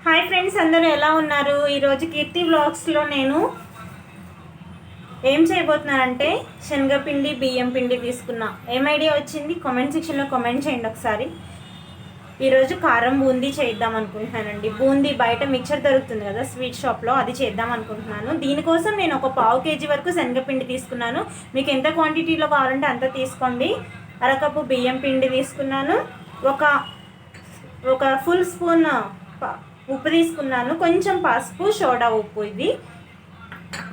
Hi friends, అందరూ ఎలా ఉన్నారు? ఈరోజు కీర్తి వ్లాగ్స్లో నేను ఏం చేయబోతున్నానంటే శనగపిండి బియ్యం పిండి తీసుకున్నా. ఏం ఐడియా వచ్చింది కామెంట్ సెక్షన్లో కామెంట్ చేయండి ఒకసారి. ఈరోజు కారం బూందీ చేద్దాం అనుకుంటున్నానండి. బూందీ బయట మిక్చర్ దొరుకుతుంది కదా స్వీట్ షాప్లో, అది చేద్దాం అనుకుంటున్నాను. దీనికోసం నేను ఒక పావు కేజీ వరకు శనగపిండి తీసుకున్నాను. మీకు ఎంత క్వాంటిటీలో కావాలంటే అంత తీసుకోండి. అరకప్పు బియ్యం పిండి తీసుకున్నాను. ఒక ఫుల్ స్పూన్ ఉప్పు తీసుకున్నాను. కొంచెం పసుపు, సోడా ఉప్పు. ఇది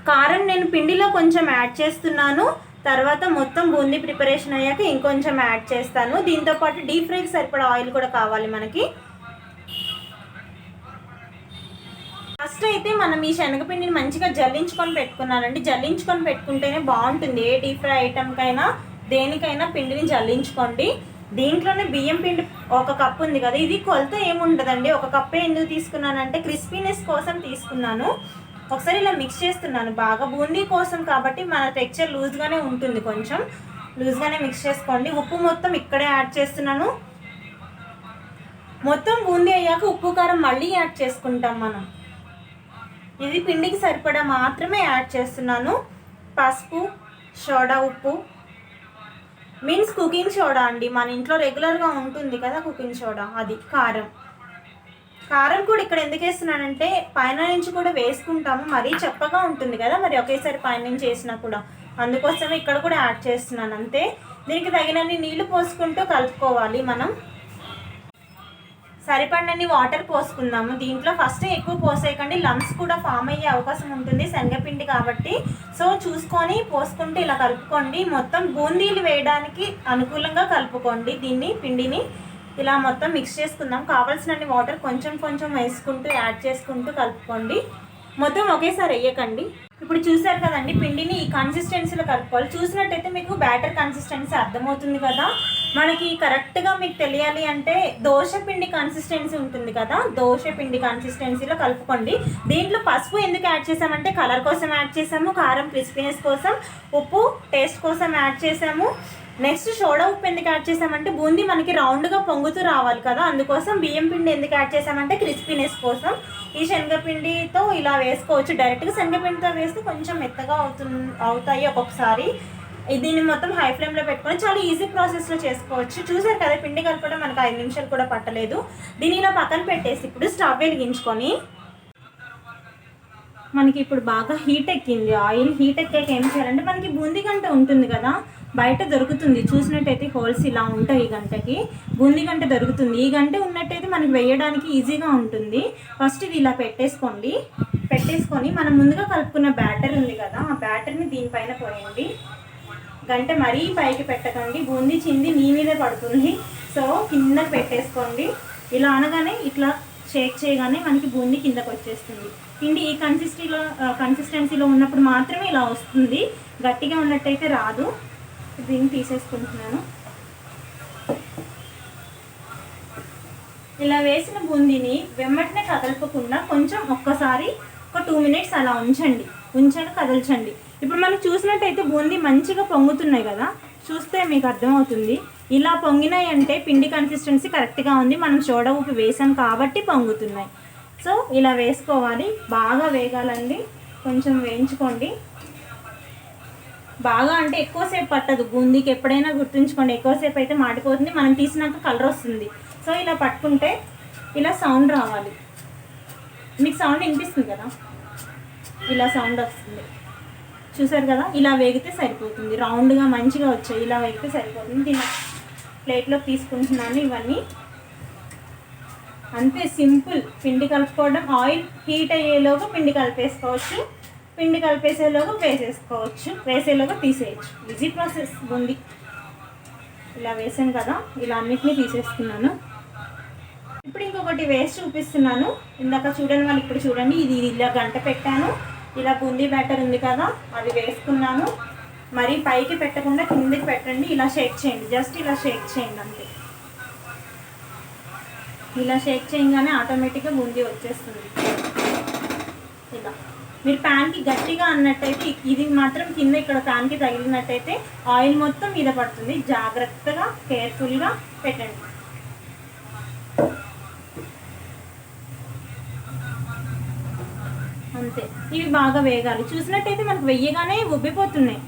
కారం నేను పిండిలో కొంచెం యాడ్ చేస్తున్నాను. తర్వాత మొత్తం బూందీ ప్రిపరేషన్ అయ్యాక ఇంకొంచెం యాడ్ చేస్తాను. దీంతోపాటు డీప్ ఫ్రైకి సరిపడా ఆయిల్ కూడా కావాలి మనకి. ఫస్ట్ అయితే మనం ఈ శనగపిండిని మంచిగా జల్లించుకొని పెట్టుకున్నానండి. జల్లించుకొని పెట్టుకుంటేనే బాగుంటుంది. ఏ డీప్ ఫ్రై ఐటమ్కైనా దేనికైనా పిండిని జల్లించుకోండి. దీంట్లోనే బియ్యం పిండి ఒక కప్పు ఉంది కదా, ఇది కొలత ఏముండదండి. ఒక కప్పే ఎందుకు తీసుకున్నానంటే క్రిస్పీనెస్ కోసం తీసుకున్నాను. ఒకసారి ఇలా మిక్స్ చేస్తున్నాను బాగా. బూందీ కోసం కాబట్టి మన టెక్స్చర్ లూజ్గానే ఉంటుంది, కొంచెం లూజ్గానే మిక్స్ చేసుకోండి. ఉప్పు మొత్తం ఇక్కడే యాడ్ చేస్తున్నాను. మొత్తం బూందీ అయ్యాక ఉప్పు కారం మళ్ళీ యాడ్ చేసుకుంటాం మనం. ఇది పిండికి సరిపడా మాత్రమే యాడ్ చేస్తున్నాను. పసుపు, సోడా ఉప్పు మీన్స్ కుకింగ్ సోడా అండి. మన ఇంట్లో రెగ్యులర్గా ఉంటుంది కదా కుకింగ్ సోడా, అది. కారం కూడా ఇక్కడ ఎందుకు వేస్తున్నానంటే పైన నుంచి కూడా వేసుకుంటాము, మరీ చప్పగా ఉంటుంది కదా, మరి ఒకేసారి పైన నుంచి వేసినా కూడా, అందుకోసమే ఇక్కడ కూడా యాడ్ చేస్తున్నాను అంతే. దీనికి తగినన్ని నీళ్లు పోసుకుంటూ కలుపుకోవాలి మనం. సరిపడినన్ని వాటర్ పోసుకుందాము. దీంట్లో ఫస్ట్ ఎక్కువ పోసేయకండి, లంప్స్ కూడా ఫామ్ అయ్యే అవకాశం ఉంటుంది శనగపిండి కాబట్టి. సో చూసుకొని పోసుకుంటూ ఇలా కలుపుకోండి. మొత్తం బూందీలు వేయడానికి అనుకూలంగా కలుపుకోండి. పిండిని ఇలా మొత్తం మిక్స్ చేసుకుందాం. కావాల్సినన్ని వాటర్ కొంచెం కొంచెం వేసుకుంటూ యాడ్ చేసుకుంటూ కలుపుకోండి. మొత్తం ఒకేసారి వేయకండి. ఇప్పుడు చూసారు కదండి, పిండిని ఈ కన్సిస్టెన్సీలో కలుపుకోవాలి. చూసినట్టయితే మీకు బ్యాటర్ కన్సిస్టెన్సీ అర్థమవుతుంది కదా. మనకి కరెక్ట్గా మీకు తెలియాలి అంటే దోశ పిండి కన్సిస్టెన్సీ ఉంటుంది కదా, దోశ పిండి కన్సిస్టెన్సీలో కలుపుకోండి. దీంట్లో పసుపు ఎందుకు యాడ్ చేసామంటే కలర్ కోసం యాడ్ చేసాము, కారం క్రిస్పీనెస్ కోసం, ఉప్పు టేస్ట్ కోసం యాడ్ చేసాము. నెక్స్ట్ సోడా ఉప్పు ఎందుకు యాడ్ చేసామంటే బూందీ మనకి రౌండ్గా పొంగుతూ రావాలి కదా, అందుకోసం. బియ్యం పిండి ఎందుకు యాడ్ చేసామంటే క్రిస్పీనెస్ కోసం. ఈ శనగపిండితో ఇలా వేసుకోవచ్చు. డైరెక్ట్గా శనగపిండితో వేస్తే కొంచెం మెత్తగా అవుతాయి ఒక్కొక్కసారి. దీన్ని మొత్తం హై ఫ్లేమ్లో పెట్టుకొని చాలా ఈజీ ప్రాసెస్లో చేసుకోవచ్చు. చూసారు కదా, పిండి కలపడం మనకు 5 నిమిషాలు కూడా పట్టలేదు. దీన్ని ఇలా పక్కన పెట్టేసి ఇప్పుడు స్టవ్ వెలిగించుకొని, మనకి ఇప్పుడు బాగా హీట్ ఎక్కింది. ఆయిల్ హీట్ ఎక్కాక ఏం చేయాలంటే మనకి బూందీ గంట ఉంటుంది కదా, బయట దొరుకుతుంది. చూసినట్టయితే హోల్స్ ఇలా ఉంటాయి. ఈ గంటకి బూందీ గంట దొరుకుతుంది. ఈ గంట ఉన్నట్టయితే మనకి వేయడానికి ఈజీగా ఉంటుంది. ఫస్ట్ ఇది ఇలా పెట్టేసుకొని మనం ముందుగా కలుపుకున్న బ్యాటర్ ఉంది కదా, ఆ బ్యాటర్ని దీనిపైన పోయండి. గంట మరీ పైకి పెట్టకండి, బూందీ చింది మీ మీదే పడుతుంది. సో కిందకి పెట్టేసుకోండి. ఇలా అనగానే ఇట్లా షేక్ చేయగానే మనకి బూందీ కిందకు వచ్చేస్తుంది. పిండి ఈ కన్సిస్టెన్సీలో ఉన్నప్పుడు మాత్రమే ఇలా వస్తుంది. గట్టిగా ఉన్నట్టయితే రాదు. దీన్ని తీసేసుకుంటున్నాను. ఇలా వేసిన బూందీని వెమ్మటనే కదలపకుండా కొంచెం ఒక్కసారి ఒక 2 మినిట్స్ అలా ఉంచండి, కదల్చండి. ఇప్పుడు మనం చూసినట్టయితే బూందీ మంచిగా పొంగుతున్నాయి కదా, చూస్తే మీకు అర్థమవుతుంది. ఇలా పొంగినాయి అంటే పిండి కన్సిస్టెన్సీ కరెక్ట్గా ఉంది. మనం సోడా ఉప్పు వేసాం కాబట్టి పొంగుతున్నాయి. సో ఇలా వేసుకోవాలి. బాగా వేగాలండి, కొంచెం వేయించుకోండి. బాగా అంటే ఎక్కువసేపు పట్టదు బూందీకి. ఎప్పుడైనా గుర్తుంచుకోండి, ఎక్కువసేపు అయితే మాడిపోతుంది, మనం తీసినాక కలర్ వస్తుంది. సో ఇలా పట్టుకుంటే ఇలా సౌండ్ రావాలి. మీకు సౌండ్ వినిపిస్తుంది కదా, ఇలా సౌండ్ వస్తుంది. చూసారు కదా, ఇలా వేగితే సరిపోతుంది. రౌండ్గా మంచిగా వచ్చాయి, ఇలా వేగితే సరిపోతుంది. దీన్ని ప్లేట్లో తీసుకుంటున్నాను. ఇవన్నీ అంతే, సింపుల్. పిండి కలుపుకోవడం, ఆయిల్ హీట్ అయ్యేలోగా పిండి కలిపేసుకోవచ్చు, పిండి కలిపేసేలోగా వేసేలోగా తీసేయచ్చు. Easy process boondi. ఇలా వేసాను కదా, ఇలా అన్నిటినీ తీసేసుకున్నాను. ఇప్పుడు ఇంకొకటి వేసి చూపిస్తున్నాను. ఇందాక చూడండి వాళ్ళు, ఇప్పుడు చూడండి. ఇది ఇలా గంట పెట్టాను. ఇలా బూందీ బ్యాటర్ ఉంది కదా, అది వేసుకున్నాను. మరి పైకి పెట్టకుండా కిందకి పెట్టండి. ఇలా షేక్ చేయండి, జస్ట్ ఇలా షేక్ చేయండి అంతే. ఇలా షేక్ చేయగానే ఆటోమేటిక్గా బూందీ వచ్చేస్తుంది. ఇలా మీరు ప్యాన్కి గట్టిగా అన్నట్టయితే, ఇది మాత్రం కింద ఇక్కడ ప్యాన్కి తగిలినట్టయితే ఆయిల్ మొత్తం మీద పడుతుంది. జాగ్రత్తగా కేర్ఫుల్గా పెట్టండి. అంతే. ఇవి బాగా వేగాలి. చూసినట్టయితే మనకు వెయ్యగానే ఉబ్బిపోతున్నాయి.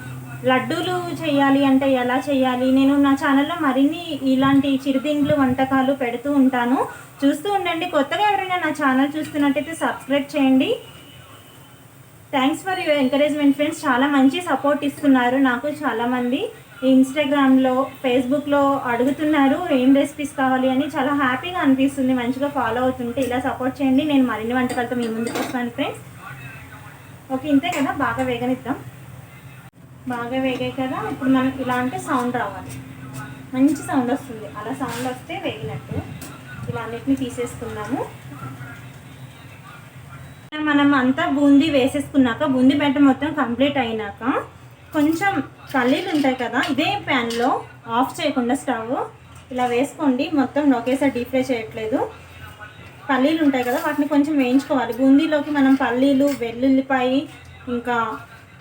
లడ్డూలు చేయాలి అంటే ఎలా చేయాలి, నేను నా ఛానల్లో మరిన్ని ఇలాంటి చిరుతిండ్లు వంటకాలు పెడుతూ ఉంటాను, చూస్తూ ఉండండి. కొత్తగా ఎవరైనా నా ఛానల్ చూస్తున్నట్టయితే సబ్స్క్రైబ్ చేయండి. Thanks for your encouragement friends. చాలా మంచి సపోర్ట్ ఇస్తున్నారు నాకు చాలామంది. ఇన్స్టాగ్రామ్లో, ఫేస్బుక్లో అడుగుతున్నారు ఏం రెసిపీస్ కావాలి అని. చాలా హ్యాపీగా అనిపిస్తుంది మంచిగా ఫాలో అవుతుంటే. ఇలా సపోర్ట్ చేయండి, నేను మరిన్ని వంటకాలతో మీ ముందుకు వస్తాను ఫ్రెండ్స్. ఓకే, ఇంతే కదా, బాగా వేగనిద్దాం. బాగా వేగాయి కదా, ఇప్పుడు మనకి ఇలా అంటే సౌండ్ రావాలి, మంచి సౌండ్ వస్తుంది. అలా సౌండ్ వస్తే వేగినట్టు. ఇలా అన్నిటిని తీసేసుకున్నాము. మనం అంతా బూందీ వేసేసుకున్నాక, బూందీ బ్యాటర్ మొత్తం కంప్లీట్ అయినాక కొంచెం పల్లీలు ఉంటాయి కదా, ఇదే ప్యాన్లో ఆఫ్ చేయకుండా స్టవ్ ఇలా వేసుకోండి. మొత్తం ఒకేసారి డీప్ ఫ్రై చేయట్లేదు. పల్లీలు ఉంటాయి కదా, వాటిని కొంచెం వేయించుకోవాలి. బూందీలోకి మనం పల్లీలు, వెల్లుల్లిపాయ, ఇంకా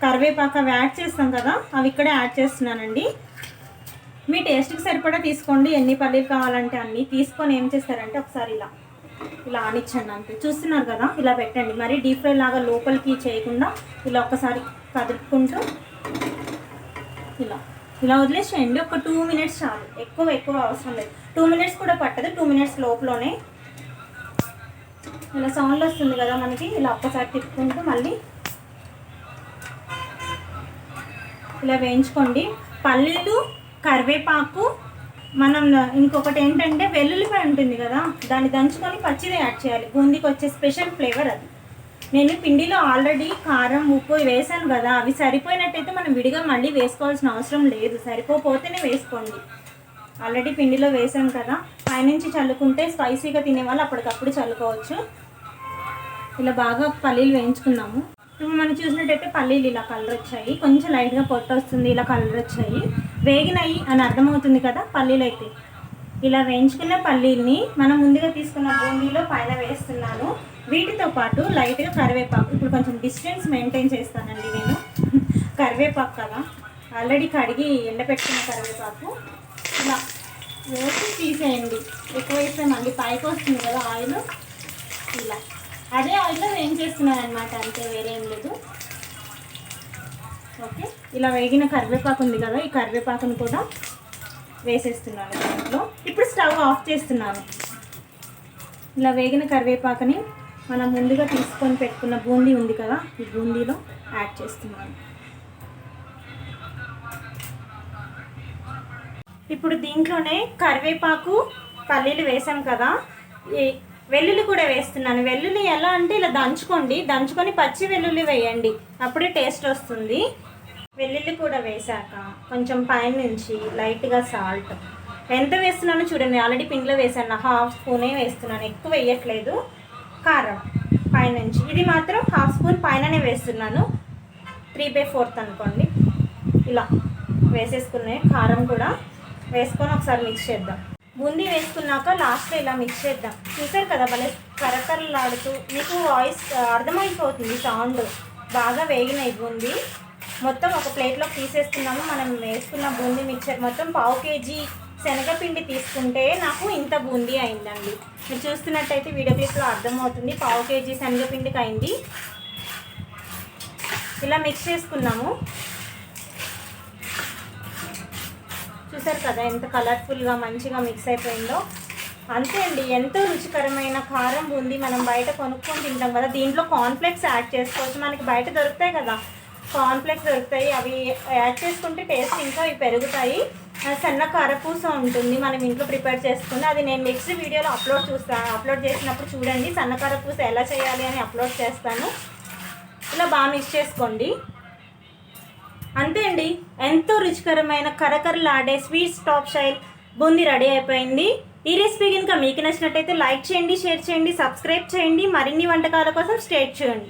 కరివేపాకు అవి యాడ్ చేస్తాం కదా, అవి ఇక్కడే యాడ్ చేస్తున్నానండి. మీ టేస్ట్కి సరిపడా తీసుకోండి, ఎన్ని పల్లీలు కావాలంటే అన్నీ తీసుకొని ఏం చేస్తారంటే ఒకసారి ఇలా ఆనిచ్చండి అంతే. చూస్తున్నారు కదా, ఇలా పెట్టండి. మరి డీప్ ఫ్రై లాగా లోపలికి చేయకుండా ఇలా ఒక్కసారి కదుపుకుంటూ ఇలా వదిలేసేయండి. ఒక 2 మినిట్స్ చాలు, ఎక్కువ అవసరం లేదు. 2 మినిట్స్ కూడా పట్టదు, 2 మినిట్స్ లోపలనే. ఇలా సౌండ్ వస్తుంది కదా మనకి, ఇలా ఒక్కసారి తిప్పుకుంటూ మళ్ళీ ఇలా వేయించుకోండి. పల్లీలు, కరివేపాకు, మనం ఇంకొకటి ఏంటంటే వెల్లుల్లిపాయ ఉంటుంది కదా, దాన్ని దంచుకొని పచ్చిది యాడ్ చేయాలి. బూందీకి వచ్చే స్పెషల్ ఫ్లేవర్ అది. నేను పిండిలో ఆల్రెడీ కారం, ఉప్పు వేసాను కదా, అవి సరిపోయినట్టయితే మనం విడిగా మళ్ళీ వేసుకోవాల్సిన అవసరం లేదు. సరిపోతేనే వేసుకోండి. ఆల్రెడీ పిండిలో వేసాను కదా, పైనుంచి చల్లుకుంటే స్పైసీగా తినేవాళ్ళు అప్పటికప్పుడు చల్లుకోవచ్చు. ఇలా బాగా పల్లీలు వేయించుకున్నాము. ఇప్పుడు మనం చూసినట్టయితే పల్లీలు ఇలా కలర్ వచ్చాయి, కొంచెం లైట్గా పొట్టు వస్తుంది, ఇలా కలర్ వచ్చాయి, వేగినాయి అని అర్థమవుతుంది కదా. పల్లీలు అయితే ఇలా వేయించుకున్న పల్లీల్ని మనం ముందుగా తీసుకున్న బూందీలో పైన వేస్తున్నాను. వీటితో పాటు లైట్గా కరివేపాకు, ఇప్పుడు కొంచెం డిస్టెన్స్ మెయింటైన్ చేస్తానండి నేను. కరివేపాకు కదా, ఆల్రెడీ కడిగి ఎండపెట్టుకున్న కరివేపాకు ఇలా వేసి తీసేయండి. ఎక్కువ వేస్తే మళ్ళీ పైకి వస్తుంది కదా ఆయిల్. ఇలా అదే ఆయిల్లో వేయించేస్తున్నాను అనమాట, అంతే, వేరే ఏం లేదు. ఓకే, ఇలా వేగిన కరివేపాకు ఉంది కదా, ఈ కరివేపాకును కూడా వేసేస్తున్నాను దాంట్లో. ఇప్పుడు స్టవ్ ఆఫ్ చేస్తున్నాను. ఇలా వేగిన కరివేపాకుని మనం ముందుగా తీసుకొని పెట్టుకున్న బూందీ ఉంది కదా, ఈ బూందీలో యాడ్ చేస్తున్నాను. ఇప్పుడు దీంట్లోనే కరివేపాకు, పల్లీలు వేసాం కదా, ఈ వెల్లుల్లి కూడా వేస్తున్నాను. వెల్లుల్లి ఎలా అంటే ఇలా దంచుకొని పచ్చి వెల్లుల్లి వేయండి, అప్పుడే టేస్ట్ వస్తుంది. వెల్లుల్లి కూడా వేసాక కొంచెం పైనుంచి లైట్గా సాల్ట్, ఎంత వేస్తున్నానో చూడండి, ఆల్రెడీ పిండిలో వేసాను, 1/2 స్పూనే వేస్తున్నాను, ఎక్కువ వేయట్లేదు. కారం పైనుంచి, ఇది మాత్రం 1/2 స్పూన్ పైననే వేస్తున్నాను, 3/4 అనుకోండి. ఇలా వేసేసుకున్నాయి. కారం కూడా వేసుకొని ఒకసారి మిక్స్ చేద్దాం. బూందీ వేసుకున్నాక లాస్ట్లో ఇలా మిక్స్ చేద్దాం. చూసారు కదా, భలే కరకరలాడుతూ మీకు వాయిస్ అర్థమైపోతుంది, సౌండ్. బాగా వేగినాయి బూందీ మొత్తం. ఒక ప్లేట్లోకి తీసేస్తున్నాము. మనం వేసుకున్న బూందీ మిక్చర్ మొత్తం 1/2 కేజీ శనగపిండి తీసుకుంటే నాకు ఇంత బూందీ అయిందండి. మీరు చూస్తున్నట్టయితే వీడియో క్లిప్లో అర్థమవుతుంది, 1/2 కేజీ శనగపిండికి అయింది. ఇలా మిక్స్ చేసుకున్నాము. చూసారు కదా ఎంత కలర్ఫుల్గా మంచిగా మిక్స్ అయిపోయిందో. అంతే అండి, ఎంతో రుచికరమైన కారం బూందీ. మనం బయట కొనుక్కొని తింటాం కదా, దీంట్లో కార్న్ఫ్లేక్స్ యాడ్ చేసుకోవచ్చు. మనకి బయట దొరుకుతాయి కదా, కార్న్ఫ్లేక్స్ దొరుకుతాయి, అవి యాడ్ చేసుకుంటే టేస్ట్ ఇంకా అవి పెరుగుతాయి. సన్న కారపూస ఉంటుంది మనం ఇంట్లో ప్రిపేర్ చేసుకుంటే, అది నేను నెక్స్ట్ వీడియోలో అప్లోడ్ చేసినప్పుడు చూడండి, సన్న కారపూస ఎలా చేయాలి అని అప్లోడ్ చేస్తాను. ఇలా బాగా మిక్స్ చేసుకోండి. అంతే అండి, ఎంతో రుచికరమైన కరకరలాడే sweet top style boondi ready అయిపోయింది. ఈ రెసిపీ కనుక మీకు నచ్చినట్టయితే లైక్ చేయండి, షేర్ చేయండి, సబ్స్క్రైబ్ చేయండి. మరిన్ని వంటకాల కోసం స్టే ట్యూన్డ్.